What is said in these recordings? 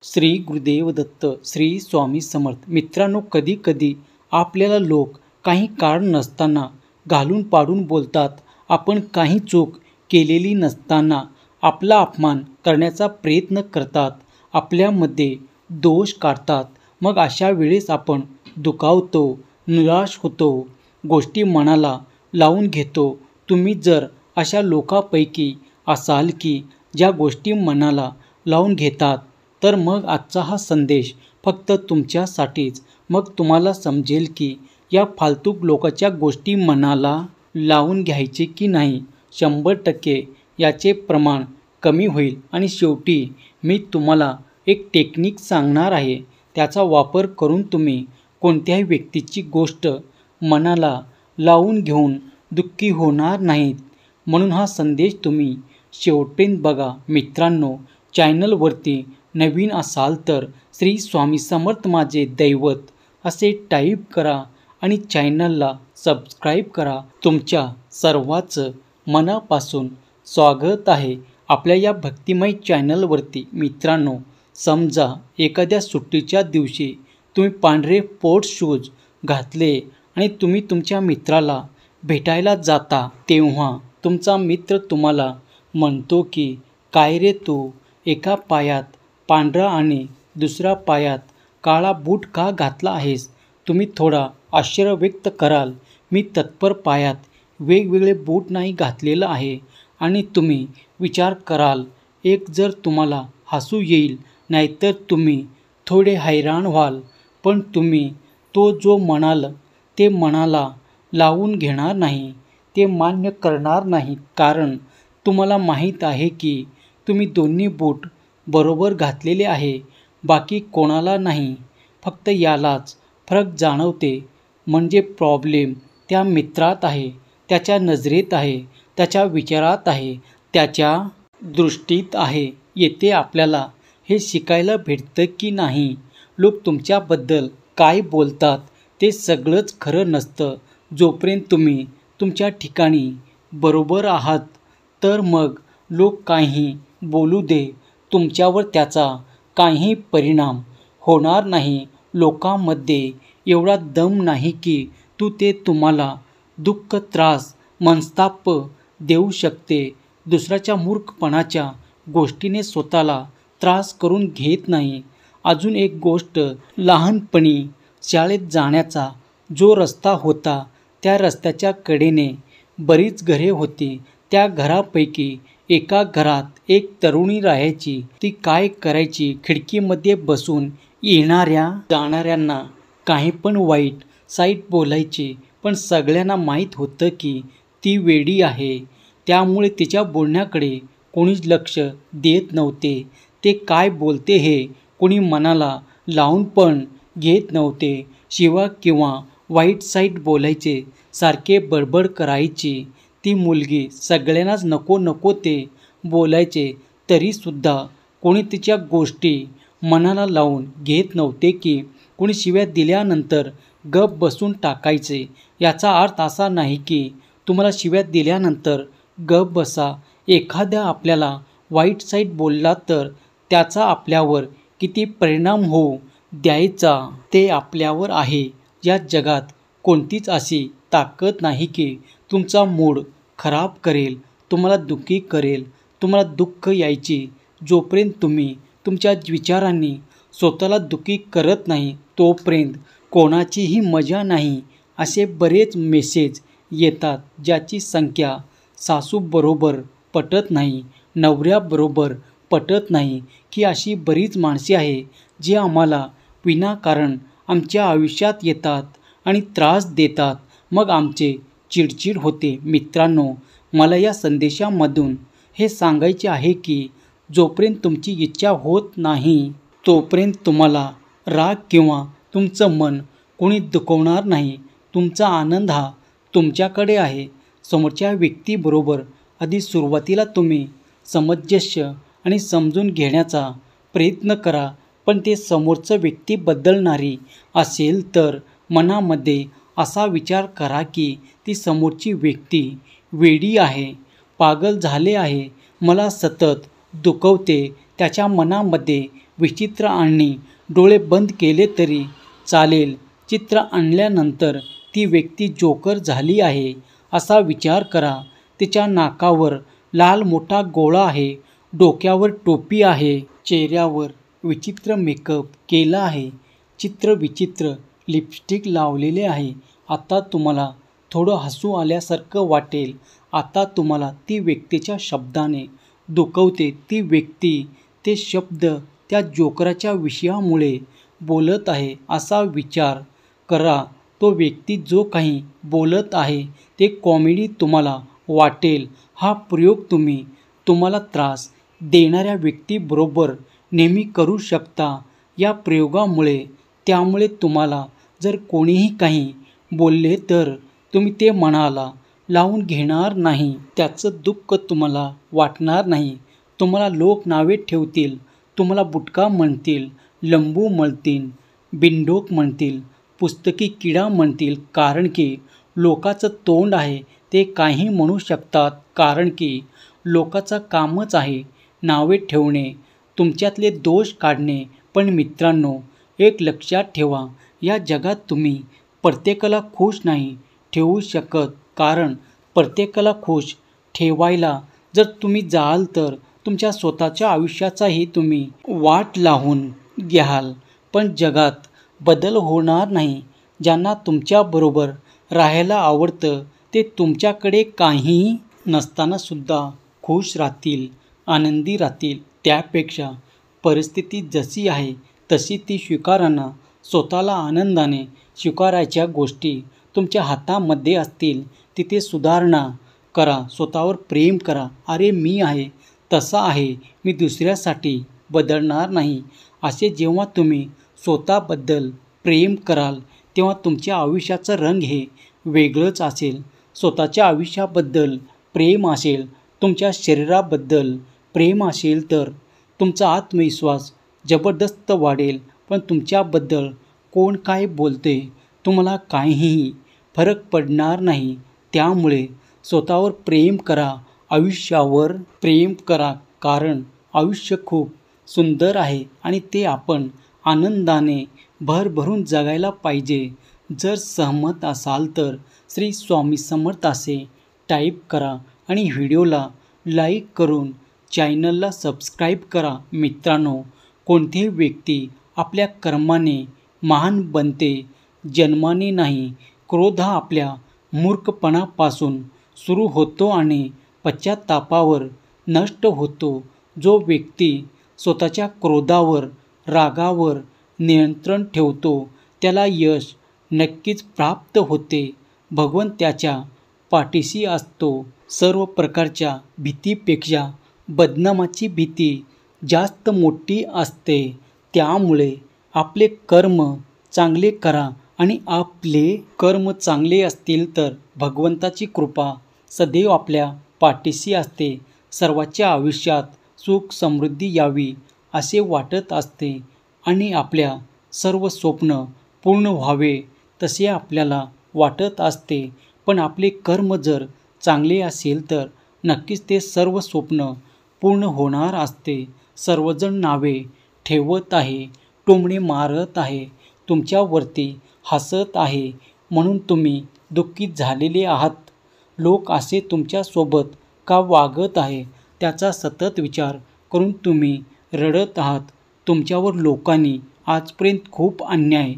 श्री गुरुदेव दत्त. श्री स्वामी समर्थ. मित्रांनो, कधी कधी आपल्याला लोक काही कारण नसताना घालून पाडून बोलतात. आपण काही चूक केलेली नसताना आपला अपमान करण्याचा प्रयत्न करतात. आपल्यामध्ये दोष काढतात. मग अशा वेळेस आपण दुखावतो, निराश होतो, गोष्टी मनाला लावून घेतो. तुम्ही जर अशा लोकांपैकी असाल की ज्या गोष्टी मनाला लावून घेतात, तर मग आजचा हा संदेश फक्त तुमच्यासाठीच. मग तुम्हाला समजेल की या फालतू लोकांच्या गोष्टी मनाला लावून घ्यायचे की नाही. 100% याचे प्रमाण कमी होईल. आणि शेवटी मी तुम्हाला एक टेक्निक सांगणार आहे. त्याचा वापर करून तुम्ही कोणत्याही व्यक्तीची गोष्ट मनाला लावून घेऊन दुःखी होणार नाहीत. म्हणून हा संदेश तुम्ही शेवटपर्यंत बघा. मित्रांनो, चॅनलवरती नवीन असाल तर श्री स्वामी समर्थ माझे दैवत असे टाईप करा आणि चॅनलला सबस्क्राईब करा. तुमच्या सर्वांचं मनापासून स्वागत आहे आपल्या या भक्तिमय चॅनलवरती. मित्रांनो, समजा एखाद्या सुट्टीच्या दिवशी तुम्ही पांढरे स्पोर्ट्स शूज घातले आणि तुम्ही तुमच्या मित्राला भेटायला जाता. तेव्हा तुमचा मित्र तुम्हाला म्हणतो की काय रे, तू एका पायात पांढरा आणि दुसऱ्या पायात काळा बूट का घातला आहेस. तुम्ही थोडा आश्चर्य व्यक्त कराल. मी तत्पर पायात वेगवेगळे बूट नाही घातलेलं आहे. आणि तुम्ही विचार कराल. एक जर तुम्हाला हसू येईल, नाहीतर तुम्ही थोडे हैराण व्हाल. पण तुम्ही तो जो म्हणाल ते मनाला लावून घेणार नाही. ते मान्य करणार नाही. कारण तुम्हाला माहीत आहे की तुम्ही दोन्ही बूट बरोबर घातलेले आहे. बाकी कोणाला नाही. फक्त यालाच फरक जाणवते. म्हणजे प्रॉब्लेम त्या मित्रात आहे, त्याच्या नजरेत आहे, त्याच्या विचारात आहे, त्याच्या दृष्टीत आहे. येथे आपल्याला हे शिकायला भेटतं की नाही, लोक तुमच्याबद्दल काय बोलतात ते सगळंच खरं नसतं. जोपर्यंत तुम्ही तुमच्या ठिकाणी बरोबर आहात, तर मग लोक काही बोलू दे, तुमच्यावर त्याचा काही परिणाम होणार नाही. लोकांमध्ये एवढा दम नाही की ते तुम्हाला दुःख, त्रास, मनस्ताप देऊ शकते. दुसऱ्याच्या मूर्खपणाच्या गोष्टीने स्वतःला त्रास करून घेत नाही. अजून एक गोष्ट, लहानपणी शाळेत जाण्याचा जो रस्ता होता, त्या रस्त्याच्या कडेने बरीच घरे होती. त्या घरापैकी एका घरात एक तरुणी राहायची. ती काय करायची, खिडकीमध्ये बसून येणाऱ्या जाणाऱ्यांना काही पण वाईट साईट बोलायची. पण सगळ्यांना माहीत होतं की ती वेडी आहे. त्यामुळे तिच्या बोलण्याकडे कोणीच लक्ष देत नव्हते. ते काय बोलते हे कोणी मनाला लावून पण घेत नव्हते. शिवा किंवा वाईट साईट बोलायचे, सारखे बडबड करायची. ती मुलगी सगळ्यांनाच नको नको ते बोलायचे, तरीसुद्धा कोणी तिच्या गोष्टी मनाला लावून घेत नव्हते. की कोणी शिव्या दिल्यानंतर गप बसून टाकायचे. याचा अर्थ असा नाही की तुम्हाला शिव्या दिल्यानंतर गप बसा. एखाद्या आपल्याला वाईट साईट बोलला तर त्याचा आपल्यावर किती परिणाम होऊ द्यायचा ते आपल्यावर आहे. या जगात कोणतीच अशी ताकद नाही की तुमचा मूड खराब करेल, तुम्हाला दुःखी करेल. तुम्हाला दुःख यायची जोपर्यंत तुम्ही तुमच्या विचारांनी स्वतःला दुःखी करत नाही, तोपर्यंत कोणाचीही मजा नाही. असे बरेच मेसेज येतात ज्याची संख्या सासूबरोबर पटत नाही, नवऱ्याबरोबर पटत नाही, की अशी बरीच माणसे आहे जी आम्हाला विनाकारण आमच्या आयुष्यात येतात आणि त्रास देतात. मग आमचे चिडचिड होते. मित्रांनो, मला या संदेशामधून हे सांगायचे आहे की जोपर्यंत तुमची इच्छा होत नाही, तोपर्यंत तुम्हाला राग किंवा तुमचं मन कोणी दुखवणार नाही. तुमचा आनंद हा तुमच्याकडे आहे. समोरच्या व्यक्तीबरोबर आधी सुरुवातीला तुम्ही सामंजस्य आणि समजून घेण्याचा प्रयत्न करा. पण ते समोरचं व्यक्ती बदलणारी असेल तर मनामध्ये असा विचार करा की ती समोरची व्यक्ती वेडी आहे, पागल झाले आहे, मला सतत दुखवते. त्याच्या मनामध्ये विचित्र आणणे. डोळे बंद केले तरी चालेल. चित्र आणल्यानंतर ती व्यक्ती जोकर झाली आहे असा विचार करा. तिच्या नाकावर लाल मोठा गोळा आहे, डोक्यावर टोपी आहे, चेहऱ्यावर विचित्र मेकअप केला आहे, चित्र विचित्र लिपस्टिक लावलेले आहे. आता तुम्हाला थोडं हसू आल्यासारखं वाटेल. आता तुम्हाला ती व्यक्तीच्या शब्दाने दुखवते. ती व्यक्ती ते शब्द त्या जोकराच्या विषयामुळे बोलत आहे असा विचार करा. तो व्यक्ती जो काही बोलत आहे ते कॉमेडी तुम्हाला वाटेल. हा प्रयोग तुम्हाला त्रास देणाऱ्या व्यक्तीबरोबर नेहमी करू शकता. या प्रयोगामुळे त्यामुळे तुम्हाला जर कोणीही काही बोलले तर तुम्ही ते मनाला लावून घेणार नाही. त्याचं दुःख तुम्हाला वाटणार नाही. तुम्हाला लोक नावे ठेवतील, तुम्हाला बुटका म्हणतील, लंबू म्हणतील, बिनडोक म्हणतील, पुस्तकी किडा म्हणतील. कारण की लोकाचं तोंड आहे, ते काही म्हणू शकतात. कारण की लोकाचं कामच आहे नावे ठेवणे, तुमच्यातले दोष काढणे. पण मित्रांनो, एक लक्षात ठेवा, या जगात तुम्ही प्रत्येकाला खुश नाही ठेवू शकत. कारण प्रत्येकाला खुश ठेवायला जर तुम्ही जाल तर तुमच्या स्वतःच्या आयुष्याचाही तुम्ही वाट लावून घ्याल. पण जगात बदल होणार नाही. ज्यांना तुमच्याबरोबर राहायला आवडतं ते तुमच्याकडे काहीही नसतानासुद्धा खुश राहतील, आनंदी राहतील. त्यापेक्षा परिस्थिती जशी आहे तशी ती स्वीकाराना. स्वतःला आनंदाने स्वीकारायच्या गोष्टी तुमच्या हातामध्ये असतील तिथे सुधारणा करा. स्वतःवर प्रेम करा. अरे मी आहे तसा आहे, मी दुसऱ्यासाठी बदलणार नाही. असे जेव्हा तुम्ही स्वतःबद्दल प्रेम कराल तेव्हा तुमच्या आयुष्याचं रंग हे वेगळंच असेल. स्वतःच्या आयुष्याबद्दल प्रेम असेल, तुमच्या शरीराबद्दल प्रेम असेल तर तुमचा आत्मविश्वास जबरदस्त वाढेल. पण तुमच्याबद्दल कोण काय बोलते तुम्हाला काहीही फरक पडणार नाही. त्यामुळे स्वतःवर प्रेम करा, आयुष्यावर प्रेम करा. कारण आयुष्य खूप सुंदर आहे आणि ते आपण आनंदाने भरभरून जगायला पाहिजे. जर सहमत असाल तर श्री स्वामी समर्थ असे टाईप करा आणि व्हिडिओला लाईक करून चॅनलला सबस्क्राईब करा. मित्रांनो, कोणतीही व्यक्ती आपल्या कर्माने महान बनते, जन्माने नाही. क्रोध हा आपल्या मूर्खपणापासून सुरू होतो आणि पश्चात्तापावर नष्ट होतो. जो व्यक्ती स्वतःच्या क्रोधावर, रागावर नियंत्रण ठेवतो त्याला यश नक्कीच प्राप्त होते. भगवंत त्याच्या पाठीशी असतो. सर्व प्रकारच्या भीतीपेक्षा बदनामाची भीती जास्त मोठी असते. त्यामुळे आपले कर्म चांगले करा आणि आपले कर्म चांगले असतील तर भगवंताची कृपा सदैव आपल्या पाठीशी असते. सर्वांच्या आयुष्यात सुख समृद्धी यावी असे वाटत असते आणि आपल्या सर्व स्वप्न पूर्ण व्हावे तसे आपल्याला वाटत असते. पण आपले कर्म जर चांगले असेल तर नक्कीच ते सर्व स्वप्न पूर्ण होणार असते. सर्वजण नावे ठेवत आहे, टोमणे मारत आहे, तुमच्यावरती हसत आहे म्हणून तुम्ही दुःखी झालेले आहात. लोक असे तुमच्यासोबत का वागत आहे त्याचा सतत विचार करून तुम्ही रडत आहात. तुमच्यावर लोकांनी आजपर्यंत खूप अन्याय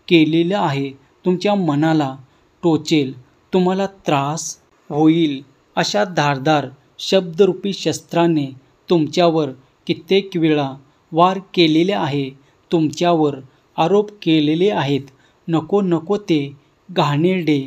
केलेला आहे. तुमच्या मनाला टोचेल, तुम्हाला त्रास होईल अशा धारदार शब्दरूपी शस्त्राने तुमच्यावर कित्येक वेळा वार केलेले आहे. तुमच्यावर आरोप केलेले आहेत. नको नको ते घाणेरडे.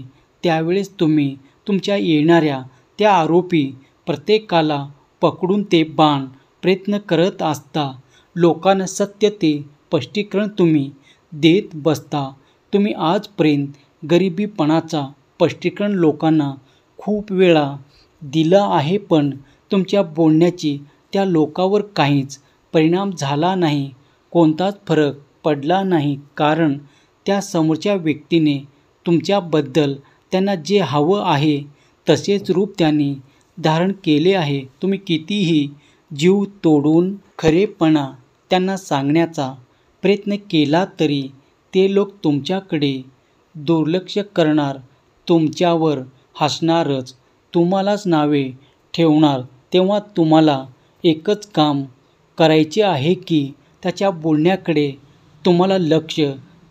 त्यावेळेस तुम्ही तुमच्या येणाऱ्या त्या आरोपी प्रत्येकाला पकडून ते बाण प्रयत्न करत असता. लोकांना सत्य ते स्पष्टीकरण तुम्ही देत बसता. तुम्ही आजपर्यंत गरिबीपणाचा स्पष्टीकरण लोकांना खूप वेळा दिलं आहे. पण तुमच्या बोलण्याची त्या लोकांवर काहीच परिणाम झाला नाही, कोणताच फरक पडला नाही. कारण त्या समोरच्या व्यक्तीने तुमच्याबद्दल त्यांना जे हवं आहे तसेच रूप त्यांनी धारण केले आहे. तुम्ही कितीही जीव तोडून खरेपणा त्यांना सांगण्याचा प्रयत्न केला तरी ते लोक तुमच्याकडे दुर्लक्ष करणार, तुमच्यावर हसणारच, तुम्हालाच नावे ठेवणार. तेव्हा तुम्हाला एकच काम करायचे आहे की त्याच्या बोलण्याकडे तुम्हाला लक्ष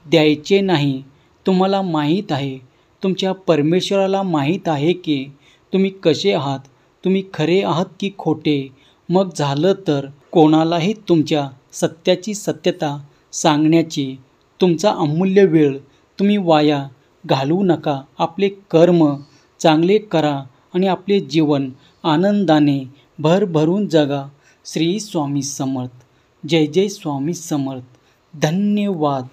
द्यायचे नाही. तुम्हाला माहीत आहे, तुमच्या परमेश्वराला माहीत आहे की तुम्ही कसे आहात, तुम्ही खरे आहात की खोटे. मग झालं तर कोणालाही तुमच्या सत्याची सत्यता सांगण्याची तुमचा अमूल्य वेळ तुम्ही वाया घालवू नका. आपले कर्म चांगले करा आणि आपले जीवन आनंदाने भरभरून जगा. श्री स्वामी समर्थ. जय जय स्वामी समर्थ. धन्यवाद.